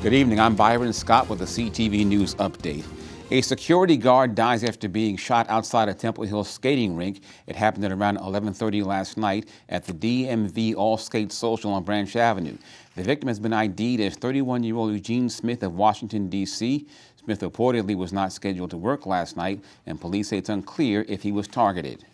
Good evening. I'm Byron Scott with the CTV News Update. A security guard dies after being shot outside a Temple Hill skating rink. It happened at around 11:30 last night at the DMV All Skate Social on Branch Avenue. The victim has been ID'd as 31-year-old Eugene Smith of Washington, D.C. Smith reportedly was not scheduled to work last night, and police say it's unclear if he was targeted.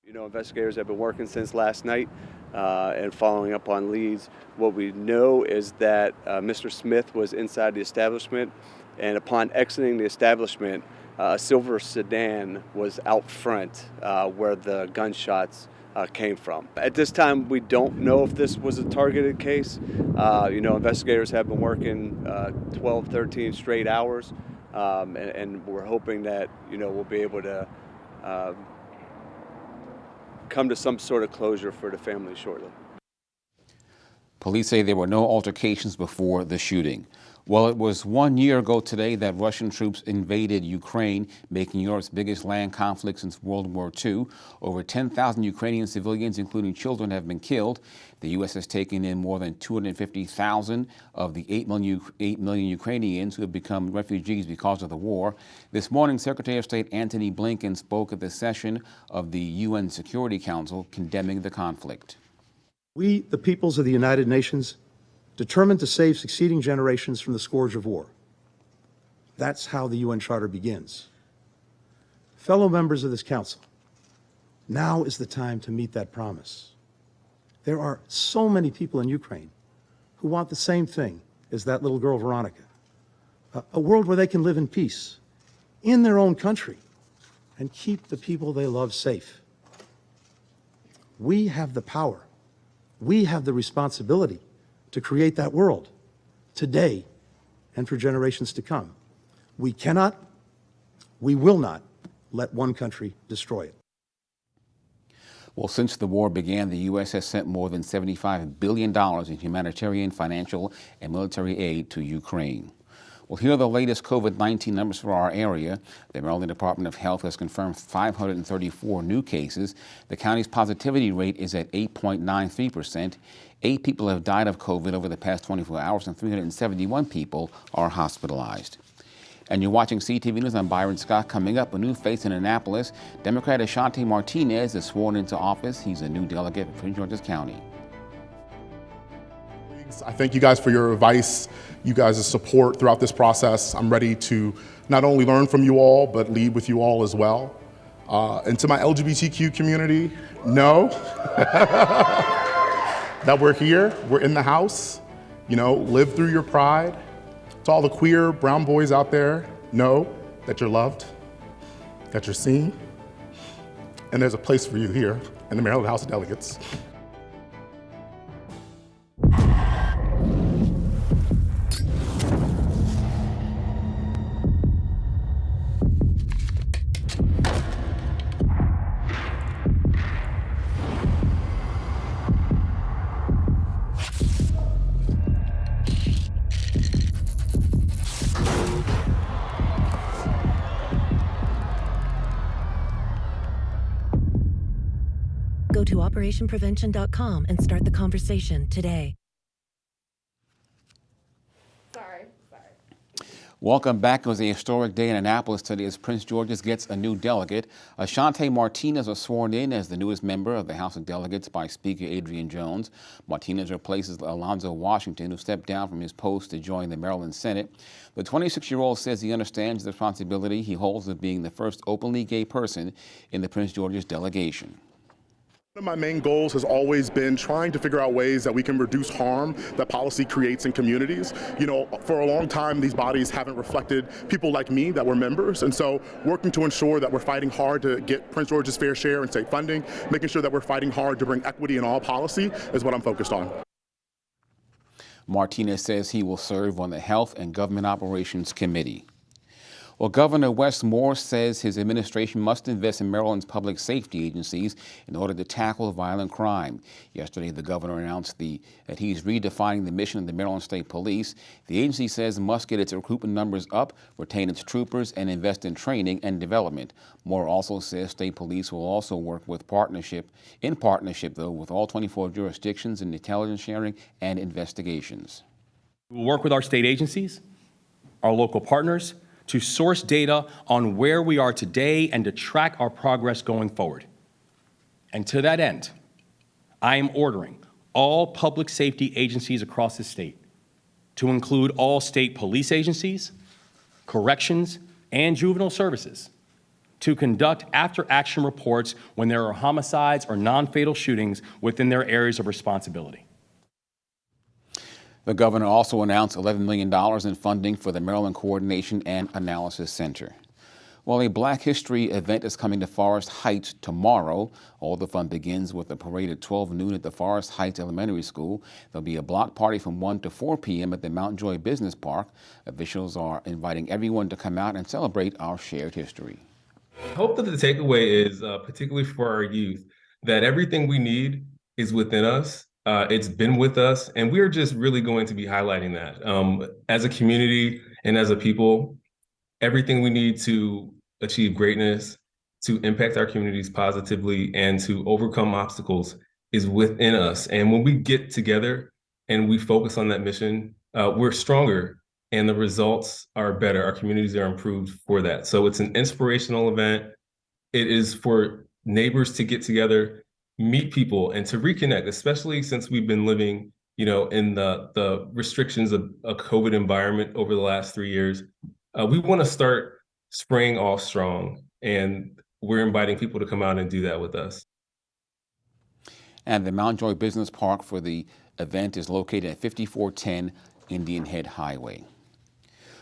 You know, investigators have been working since last night and following up on leads. What we know is that Mr. Smith was inside the establishment, and upon exiting the establishment, a silver sedan was out front where the gunshots came from. At this time, we don't know if this was a targeted case. You know, investigators have been working 12, 13 straight hours, and we're hoping that, you know, we'll be able to come to some sort of closure for the family shortly. Police say there were no altercations before the shooting. Well, it was 1 year ago today that Russian troops invaded Ukraine, making Europe's biggest land conflict since World War II. Over 10,000 Ukrainian civilians, including children, have been killed. The U.S. has taken in more than 250,000 of the 8 million Ukrainians who have become refugees because of the war. This morning, Secretary of State Antony Blinken spoke at the session of the UN Security Council condemning the conflict. We, the peoples of the United Nations, determined to save succeeding generations from the scourge of war. That's how the UN Charter begins. Fellow members of this council, now is the time to meet that promise. There are so many people in Ukraine who want the same thing as that little girl, Veronica. A world where they can live in peace, in their own country, and keep the people they love safe. We have the power. We have the responsibility to create that world today and for generations to come. We cannot, we will not let one country destroy it. Well, since the war began, the U.S. has sent more than $75 billion in humanitarian, financial, and military aid to Ukraine. Well, here are the latest COVID-19 numbers for our area. The Maryland Department of Health has confirmed 534 new cases. The county's positivity rate is at 8.93%. 8 people have died of COVID over the past 24 hours, and 371 people are hospitalized. And you're watching CTV News. I'm Byron Scott. Coming up, a new face in Annapolis. Democrat Ashanti Martinez is sworn into office. He's a new delegate for Prince George's County. I thank you guys for your advice, you guys' support throughout this process. I'm ready to not only learn from you all, but lead with you all as well. And to my LGBTQ community, know that we're here, we're in the house, you know, live through your pride. To all the queer brown boys out there, know that you're loved, that you're seen, and there's a place for you here in the Maryland House of Delegates. Go to operationprevention.com and start the conversation today. Sorry. Welcome back. It was a historic day in Annapolis today as Prince George's gets a new delegate. Ashanti Martinez was sworn in as the newest member of the House of Delegates by Speaker Adrian Jones. Martinez replaces Alonzo Washington, who stepped down from his post to join the Maryland Senate. The 26-year-old says he understands the responsibility he holds of being the first openly gay person in the Prince George's delegation. One of my main goals has always been trying to figure out ways that we can reduce harm that policy creates in communities. You know, for a long time, these bodies haven't reflected people like me that were members. And so working to ensure that we're fighting hard to get Prince George's fair share in state funding, making sure that we're fighting hard to bring equity in all policy is what I'm focused on. Martinez says he will serve on the Health and Government Operations Committee. Well, Governor Wes Moore says his administration must invest in Maryland's public safety agencies in order to tackle violent crime. Yesterday, the governor announced that he's redefining the mission of the Maryland State Police. The agency says it must get its recruitment numbers up, retain its troopers, and invest in training and development. Moore also says state police will also work with in partnership with all 24 jurisdictions in intelligence sharing and investigations. We'll work with our state agencies, our local partners, to source data on where we are today and to track our progress going forward. And to that end, I am ordering all public safety agencies across the state, to include all state police agencies, corrections, and juvenile services, to conduct after-action reports when there are homicides or non-fatal shootings within their areas of responsibility. The governor also announced $11 million in funding for the Maryland Coordination and Analysis Center. Well, a Black History event is coming to Forest Heights tomorrow. All the fun begins with a parade at 12 noon at the Forest Heights Elementary School. There'll be a block party from 1 to 4 p.m. at the Mount Joy Business Park. Officials are inviting everyone to come out and celebrate our shared history. I hope that the takeaway is, particularly for our youth, that everything we need is within us. It's been with us, and we're just really going to be highlighting that. As a community and as a people, everything we need to achieve greatness, to impact our communities positively, and to overcome obstacles is within us. And when we get together and we focus on that mission, we're stronger and the results are better. Our communities are improved for that. So it's an inspirational event. It is for neighbors to get together, meet people, and to reconnect, especially since we've been living, in the restrictions of a COVID environment over the last 3 years. We want to start spring off strong, and we're inviting people to come out and do that with us. And the Mount Joy Business Park for the event is located at 5410 Indian Head Highway.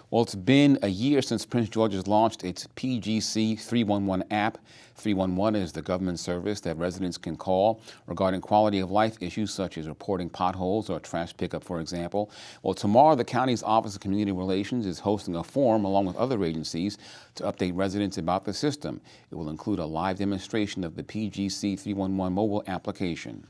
Well, it's been a year since Prince George's launched its PGC 311 app. 311 is the government service that residents can call regarding quality of life issues such as reporting potholes or trash pickup, for example. Well, tomorrow the county's Office of Community Relations is hosting a forum along with other agencies to update residents about the system. It will include a live demonstration of the PGC 311 mobile application.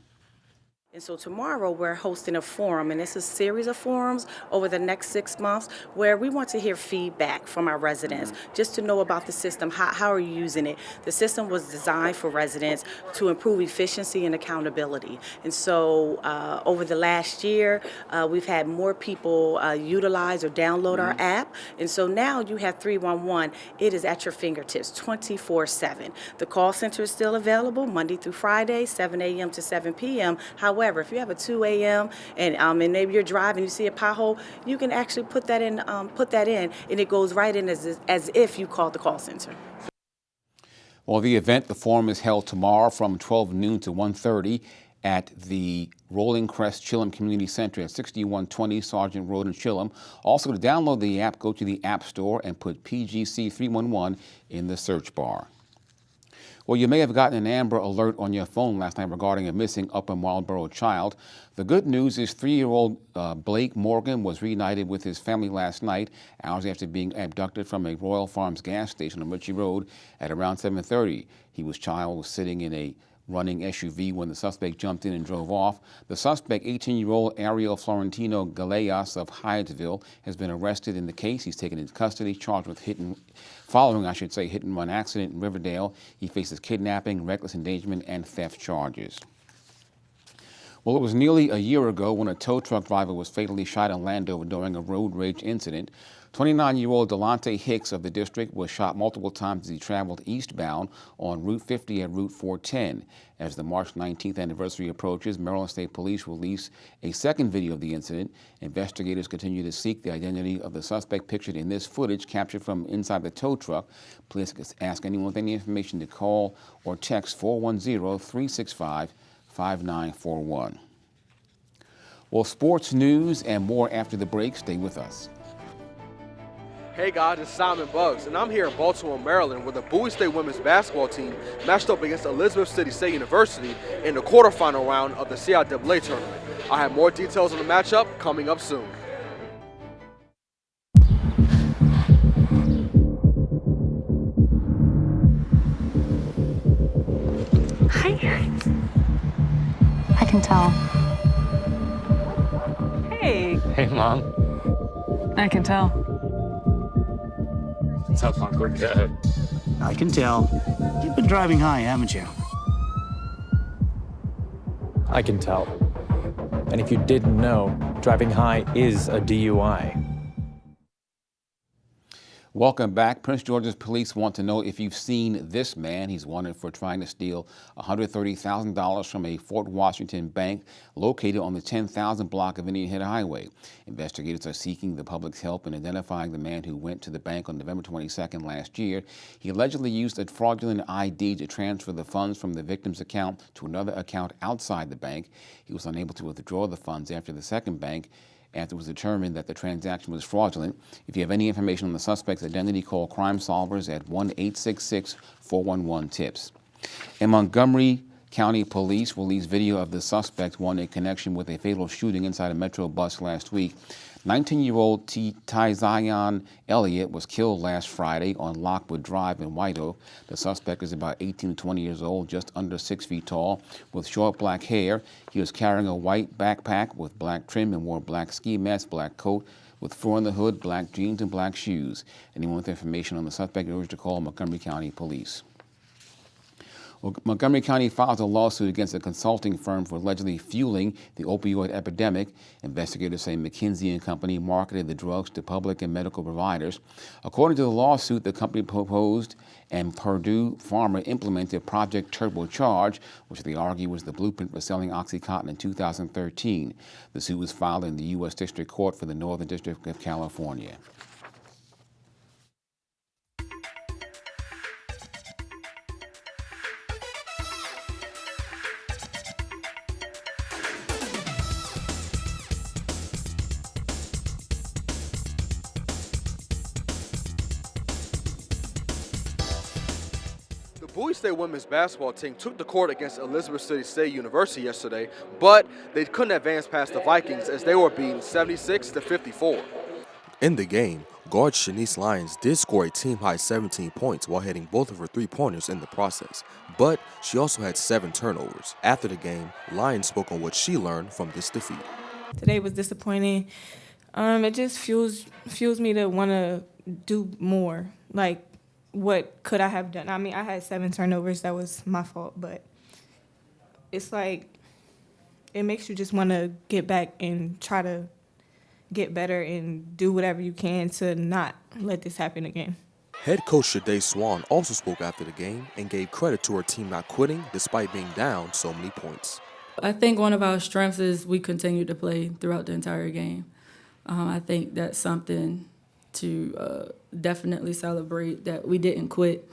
And so tomorrow we're hosting a forum, and it's a series of forums over the next 6 months where we want to hear feedback from our residents, just to know about the system. How are you using it? The system was designed for residents to improve efficiency and accountability. And so over the last year, we've had more people utilize or download our app. And so now you have 311. It is at your fingertips 24/7. The call center is still available Monday through Friday, 7 a.m. to 7 p.m. However, if you have a 2 a.m. and maybe you're driving, you see a pothole, you can actually put that in, and it goes right in as if you called the call center. Well, the forum is held tomorrow from 12 noon to 1:30 at the Rolling Crest Chillum Community Center at 6120 Sergeant Road in Chillum. Also, to download the app, go to the App Store and put PGC 311 in the search bar. Well, you may have gotten an Amber Alert on your phone last night regarding a missing Upper Marlboro child. The good news is 3-year-old Blake Morgan was reunited with his family last night, hours after being abducted from a Royal Farms gas station on Ritchie Road at around 7:30. Child was sitting in a running SUV when the suspect jumped in and drove off. The suspect, 18-year-old Ariel Florentino Galeas of Hyattsville, has been arrested in the case. He's taken into custody, charged with hit and run accident in Riverdale. He faces kidnapping, reckless endangerment, and theft charges. Well, it was nearly a year ago when a tow truck driver was fatally shot in Landover during a road rage incident. 29-year-old Delonte Hicks of the district was shot multiple times as he traveled eastbound on Route 50 at Route 410. As the March 19th anniversary approaches, Maryland State Police released a second video of the incident. Investigators continue to seek the identity of the suspect pictured in this footage captured from inside the tow truck. Police ask anyone with any information to call or text 410-365-5941. Well, sports news and more after the break. Stay with us. Hey guys, it's Simon Buggs, and I'm here in Baltimore, Maryland, where the Bowie State women's basketball team matched up against Elizabeth City State University in the quarterfinal round of the CIAA tournament. I have more details on the matchup coming up soon. Hi. I can tell. Hey. Hey, Mom. I can tell. Tough awkward guy. I can tell. You've been driving high, haven't you? I can tell. And if you didn't know, driving high is a DUI. Welcome back. Prince George's police want to know if you've seen this man. He's wanted for trying to steal $130,000 from a Fort Washington bank located on the 10,000 block of Indian Head Highway. Investigators are seeking the public's help in identifying the man who went to the bank on November 22nd last year. He allegedly used a fraudulent ID to transfer the funds from the victim's account to another account outside the bank. He was unable to withdraw the funds after the second bank after it was determined that the transaction was fraudulent. If you have any information on the suspect's identity, call Crime Solvers at 1-866-411-TIPS. In Montgomery County Police released video of the suspect wanted in connection with a fatal shooting inside a Metro bus last week. 19-year-old Tyzion Elliott was killed last Friday on Lockwood Drive in White Oak. The suspect is about 18 to 20 years old, just under 6 feet tall, with short black hair. He was carrying a white backpack with black trim and wore a black ski mask, black coat with fur on the hood, black jeans, and black shoes. Anyone with information on the suspect is urged to call Montgomery County Police. Well, Montgomery County files a lawsuit against a consulting firm for allegedly fueling the opioid epidemic. Investigators say McKinsey & Company marketed the drugs to public and medical providers. According to the lawsuit, the company proposed and Purdue Pharma implemented Project Turbocharge, which they argue was the blueprint for selling OxyContin in 2013. The suit was filed in the U.S. District Court for the Northern District of California. The Bowie State women's basketball team took the court against Elizabeth City State University yesterday, but they couldn't advance past the Vikings as they were beaten 76-54. In the game, guard Shanice Lyons did score a team-high 17 points while hitting both of her three-pointers in the process, but she also had 7 turnovers. After the game, Lyons spoke on what she learned from this defeat. Today was disappointing. It just fuels me to want to do more. Like, what could I have done? I mean, I had 7 turnovers. That was my fault. But it's like, it makes you just want to get back and try to get better and do whatever you can to not let this happen again. Head coach Shade Swan also spoke after the game and gave credit to her team not quitting despite being down so many points. I think one of our strengths is we continued to play throughout the entire game. I think that's something to definitely celebrate, that we didn't quit.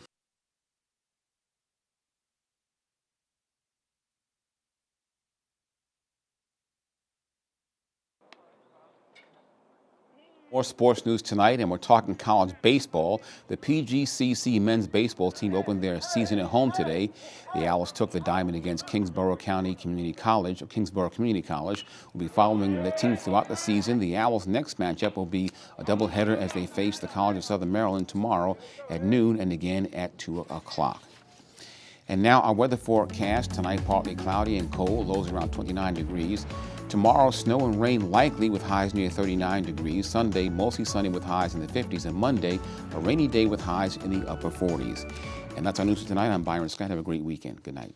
More sports news tonight, and we're talking college baseball. The PGCTV men's baseball team opened their season at home today. The Owls took the diamond against Kingsborough Community College. Will be following the team throughout the season. The Owls' next matchup will be a doubleheader as they face the College of Southern Maryland tomorrow at noon and again at 2 o'clock. And now our weather forecast. Tonight, partly cloudy and cold, lows around 29 degrees. Tomorrow, snow and rain likely with highs near 39 degrees. Sunday, mostly sunny with highs in the 50s. And Monday, a rainy day with highs in the upper 40s. And that's our news for tonight. I'm Byron Scott. Have a great weekend. Good night.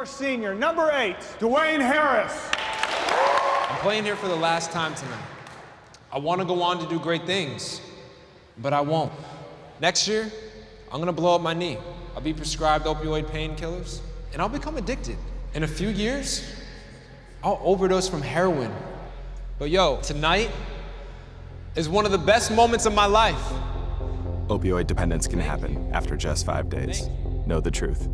Senior, number 8, Dwayne Harris. I'm playing here for the last time tonight. I want to go on to do great things, but I won't. Next year, I'm going to blow up my knee. I'll be prescribed opioid painkillers, and I'll become addicted. In a few years, I'll overdose from heroin. But yo, tonight is one of the best moments of my life. Opioid dependence can happen after just 5 days. Know the truth.